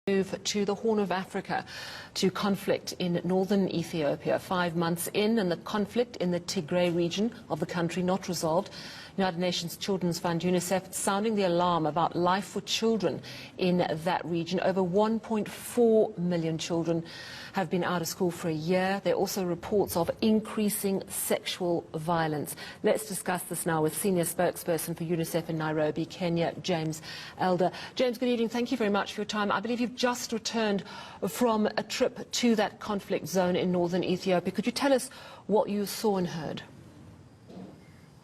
Move to the Horn of Africa, to conflict in northern Ethiopia. 5 months in, and the conflict in the Tigray region of the country not resolved. United Nations Children's Fund UNICEF sounding the alarm about life for children in that region. Over 1.4 million children have been out of school for a year. There are also reports of increasing sexual violence. Let's discuss this now with senior spokesperson for UNICEF in Nairobi, Kenya, James Elder. James, good evening. Thank you very much for your time. I believe you've just returned from a trip to that conflict zone in northern Ethiopia. Could you tell us what you saw and heard?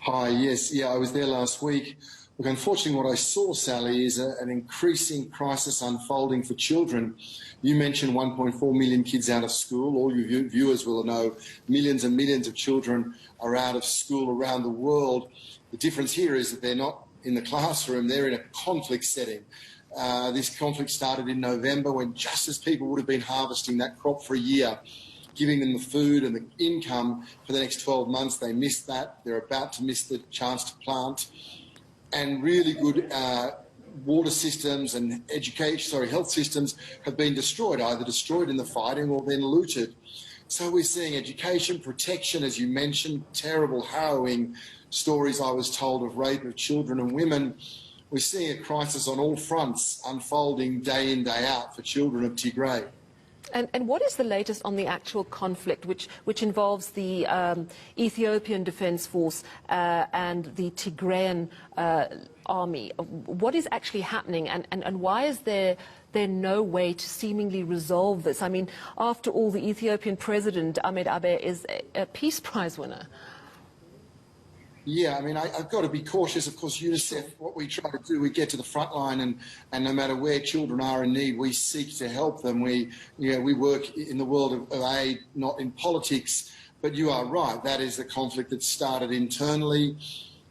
Hi, yes, I was there last week. Look, unfortunately, what I saw, Sally, is an increasing crisis unfolding for children. You mentioned 1.4 million kids out of school. All you viewers will know millions and millions of children are out of school around the world. The difference here is that they're not in the classroom, they're in a conflict setting. This conflict started in November, when just as people would have been harvesting that crop for a year, giving them the food and the income for the next 12 months. They missed that. They're about to miss the chance to plant. And really good water systems and health systems have been destroyed, either destroyed in the fighting or then looted. So we're seeing education, protection, as you mentioned, terrible, harrowing stories I was told of rape of children and women. We're seeing a crisis on all fronts unfolding day in, day out for children of Tigray. And what is the latest on the actual conflict, which involves the Ethiopian Defence Force and the Tigrayan army? What is actually happening, and why is there no way to seemingly resolve this? I mean, after all, the Ethiopian President, Ahmed Abiy, is a Peace Prize winner. Yeah, I mean, I've got to be cautious. Of course, UNICEF, what we try to do, we get to the front line, and no matter where children are in need, we seek to help them. We work in the world of aid, not in politics. But you are right, that is the conflict that started internally.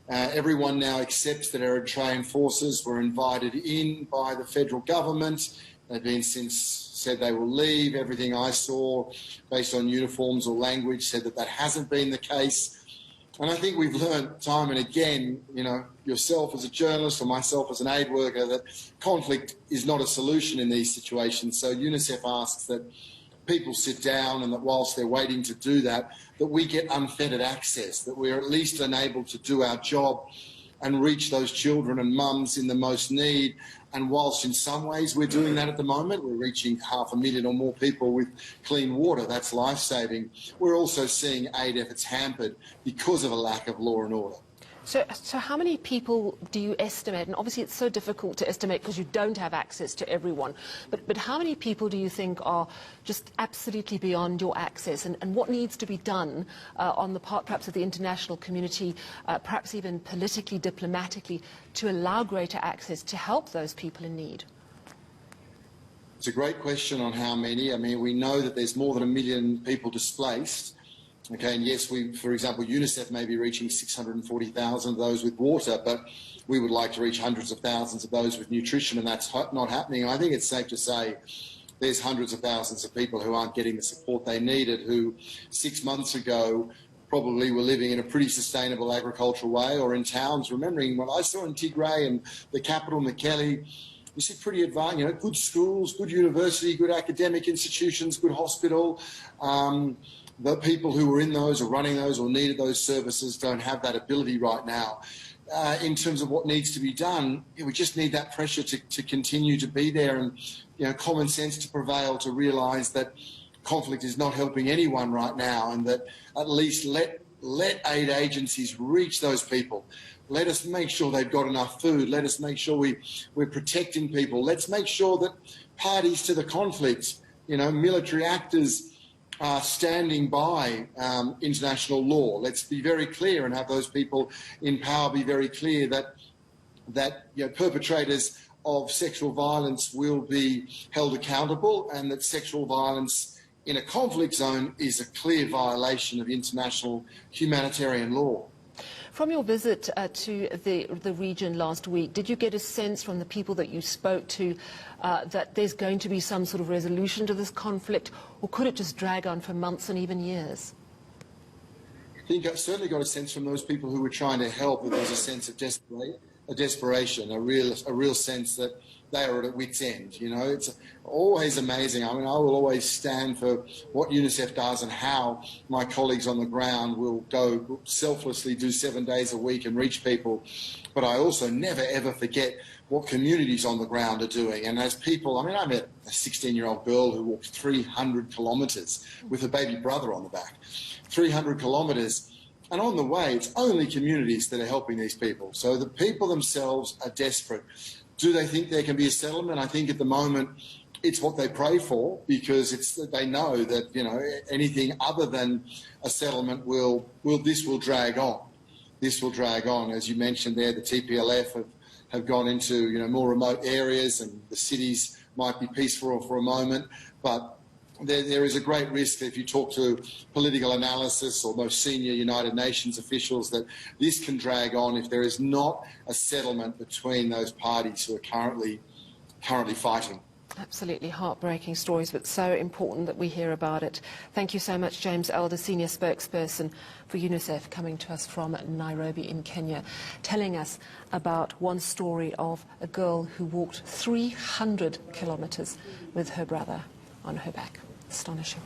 Everyone now accepts that Eritrean forces were invited in by the federal government. They've been since said they will leave. Everything I saw, based on uniforms or language, said that hasn't been the case. And I think we've learned time and again, yourself as a journalist or myself as an aid worker, that conflict is not a solution in these situations. So UNICEF asks that people sit down, and that whilst they're waiting to do that, that we get unfettered access, that we're at least enabled to do our job and reach those children and mums in the most need. And whilst in some ways we're doing that at the moment, we're reaching 500,000 or more people with clean water, that's life-saving, we're also seeing aid efforts hampered because of a lack of law and order. So how many people do you estimate, and obviously it's so difficult to estimate because you don't have access to everyone, but how many people do you think are just absolutely beyond your access, and what needs to be done on the part perhaps of the international community, perhaps even politically, diplomatically, to allow greater access to help those people in need? It's a great question on how many. I mean, we know that there's more than 1 million people displaced. Okay, and yes, for example, UNICEF may be reaching 640,000 of those with water, but we would like to reach hundreds of thousands of those with nutrition, and that's not happening. I think it's safe to say there's hundreds of thousands of people who aren't getting the support they needed, who 6 months ago probably were living in a pretty sustainable agricultural way, or in towns. Remembering what I saw in Tigray and the capital, Mekelle, you see pretty advanced, good schools, good university, good academic institutions, good hospital. The people who were in those or running those or needed those services don't have that ability right now. In terms of what needs to be done, we just need that pressure to continue to be there, and common sense to prevail, to realise that conflict is not helping anyone right now, and that at least let aid agencies reach those people. Let us make sure they've got enough food. Let us make sure we're protecting people. Let's make sure that parties to the conflict, military actors, are standing by international law. Let's be very clear and have those people in power be very clear that perpetrators of sexual violence will be held accountable, and that sexual violence in a conflict zone is a clear violation of international humanitarian law. From your visit to the region last week, did you get a sense from the people that you spoke to that there's going to be some sort of resolution to this conflict, or could it just drag on for months and even years? I think I certainly got a sense from those people who were trying to help that there's a sense of a desperation, a real sense that they are at wit's end. You know, it's always amazing. I mean, I will always stand for what UNICEF does and how my colleagues on the ground will go selflessly, do 7 days a week and reach people. But I also never, ever forget what communities on the ground are doing. And as people, I mean, I met a 16-year-old girl who walked 300 kilometres with her baby brother on the back. 300 kilometres. And on the way, it's only communities that are helping these people. So the people themselves are desperate. Do they think there can be a settlement? I think at the moment it's what they pray for, because they know that, you know, anything other than a settlement will drag on. This will drag on. As you mentioned there, the TPLF have gone into, you know, more remote areas, and the cities might be peaceful for a moment, but there is a great risk that if you talk to political analysis or most senior United Nations officials, that this can drag on if there is not a settlement between those parties who are currently fighting. Absolutely heartbreaking stories, but so important that we hear about it. Thank you so much, James Elder, Senior Spokesperson for UNICEF, coming to us from Nairobi in Kenya, telling us about one story of a girl who walked 300 kilometres with her brother on her back. Astonishing.